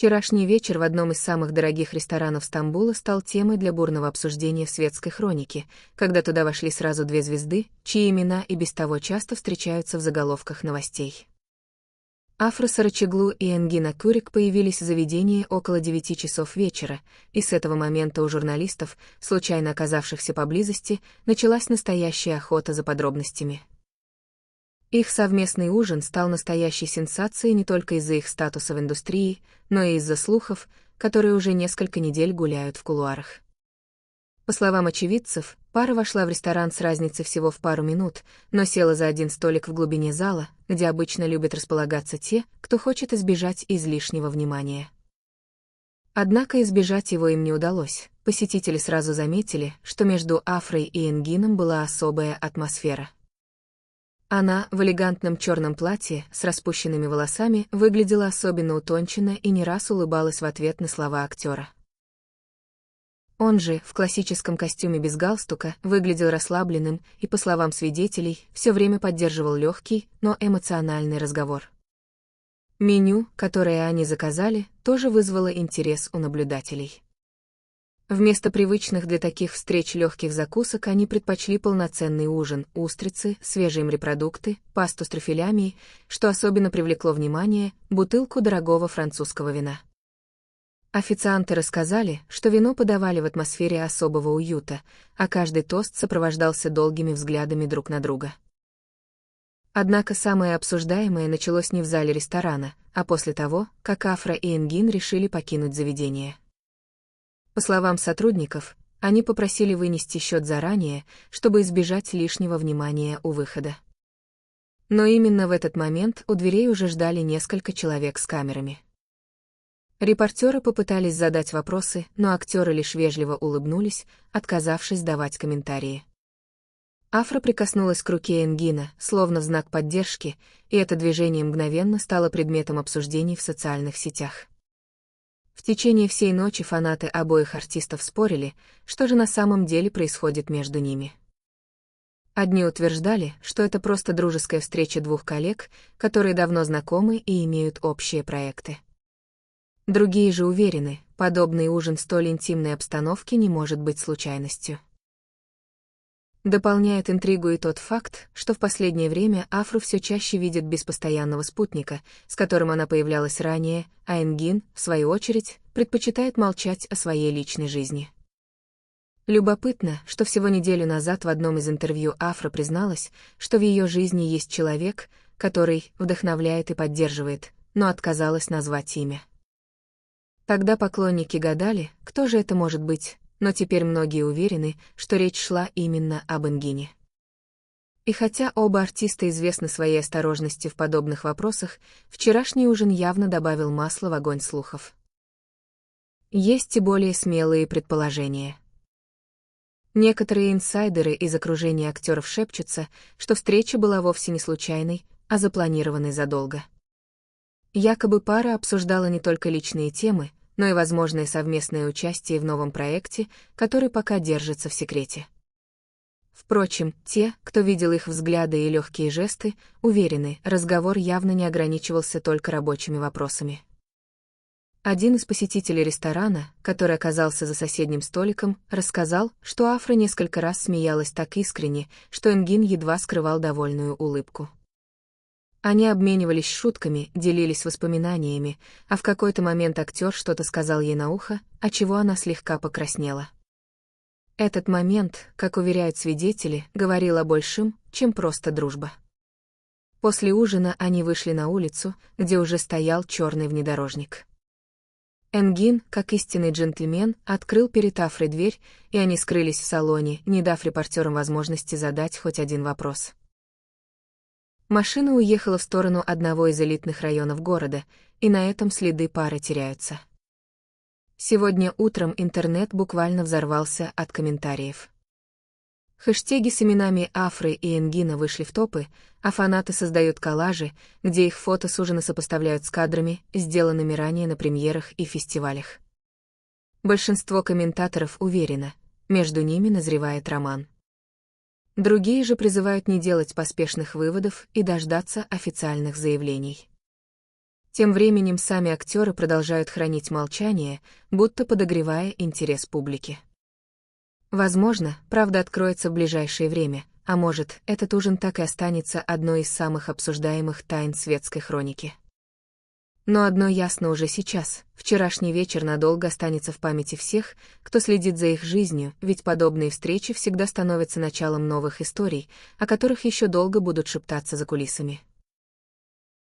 Вчерашний вечер в одном из самых дорогих ресторанов Стамбула стал темой для бурного обсуждения в светской хронике, когда туда вошли сразу две звезды, чьи имена и без того часто встречаются в заголовках новостей. Афра Сарачоглу и Энгин Акурик появились в заведении около 9 часов вечера, и с этого момента у журналистов, случайно оказавшихся поблизости, началась настоящая охота за подробностями. Их совместный ужин стал настоящей сенсацией не только из-за их статуса в индустрии, но и из-за слухов, которые уже несколько недель гуляют в кулуарах. По словам очевидцев, пара вошла в ресторан с разницей всего в пару минут, но села за один столик в глубине зала, где обычно любят располагаться те, кто хочет избежать излишнего внимания. Однако избежать его им не удалось. Посетители сразу заметили, что между Афрой и Энгином была особая атмосфера. Она, в элегантном черном платье, с распущенными волосами, выглядела особенно утонченно и не раз улыбалась в ответ на слова актера. Он же, в классическом костюме без галстука, выглядел расслабленным и, по словам свидетелей, все время поддерживал легкий, но эмоциональный разговор. Меню, которое они заказали, тоже вызвало интерес у наблюдателей. Вместо привычных для таких встреч легких закусок они предпочли полноценный ужин, устрицы, свежие морепродукты, пасту с трюфелями и, что особенно привлекло внимание, бутылку дорогого французского вина. Официанты рассказали, что вино подавали в атмосфере особого уюта, а каждый тост сопровождался долгими взглядами друг на друга. Однако самое обсуждаемое началось не в зале ресторана, а после того, как Афра и Энгин решили покинуть заведение. По словам сотрудников, они попросили вынести счет заранее, чтобы избежать лишнего внимания у выхода. Но именно в этот момент у дверей уже ждали несколько человек с камерами. Репортеры попытались задать вопросы, но актеры лишь вежливо улыбнулись, отказавшись давать комментарии. Афра прикоснулась к руке Энгина, словно в знак поддержки, и это движение мгновенно стало предметом обсуждений в социальных сетях. В течение всей ночи фанаты обоих артистов спорили, что же на самом деле происходит между ними. Одни утверждали, что это просто дружеская встреча двух коллег, которые давно знакомы и имеют общие проекты. Другие же уверены, подобный ужин в столь интимной обстановке не может быть случайностью. Дополняет интригу и тот факт, что в последнее время Афру все чаще видят без постоянного спутника, с которым она появлялась ранее, а Энгин, в свою очередь, предпочитает молчать о своей личной жизни. Любопытно, что всего неделю назад в одном из интервью Афра призналась, что в ее жизни есть человек, который вдохновляет и поддерживает, но отказалась назвать имя. Тогда поклонники гадали, кто же это может быть, но теперь многие уверены, что речь шла именно об Энгине. И хотя оба артиста известны своей осторожностью в подобных вопросах, вчерашний ужин явно добавил масла в огонь слухов. Есть и более смелые предположения. Некоторые инсайдеры из окружения актеров шепчутся, что встреча была вовсе не случайной, а запланированной задолго. Якобы пара обсуждала не только личные темы, но и возможное совместное участие в новом проекте, который пока держится в секрете. Впрочем, те, кто видел их взгляды и легкие жесты, уверены, разговор явно не ограничивался только рабочими вопросами. Один из посетителей ресторана, который оказался за соседним столиком, рассказал, что Афра несколько раз смеялась так искренне, что Энгин едва скрывал довольную улыбку. Они обменивались шутками, делились воспоминаниями, а в какой-то момент актер что-то сказал ей на ухо, отчего она слегка покраснела. Этот момент, как уверяют свидетели, говорил о большем, чем просто дружба. После ужина они вышли на улицу, где уже стоял черный внедорожник. Энгин, как истинный джентльмен, открыл перед Афрой дверь, и они скрылись в салоне, не дав репортерам возможности задать хоть один вопрос. Машина уехала в сторону одного из элитных районов города, и на этом следы пары теряются. Сегодня утром интернет буквально взорвался от комментариев. Хэштеги с именами Афры и Энгина вышли в топы, а фанаты создают коллажи, где их фото с ужина сопоставляют с кадрами, сделанными ранее на премьерах и фестивалях. Большинство комментаторов уверено, между ними назревает роман. Другие же призывают не делать поспешных выводов и дождаться официальных заявлений. Тем временем сами актеры продолжают хранить молчание, будто подогревая интерес публики. Возможно, правда откроется в ближайшее время, а может, этот ужин так и останется одной из самых обсуждаемых тайн светской хроники. Но одно ясно уже сейчас: вчерашний вечер надолго останется в памяти всех, кто следит за их жизнью, ведь подобные встречи всегда становятся началом новых историй, о которых еще долго будут шептаться за кулисами.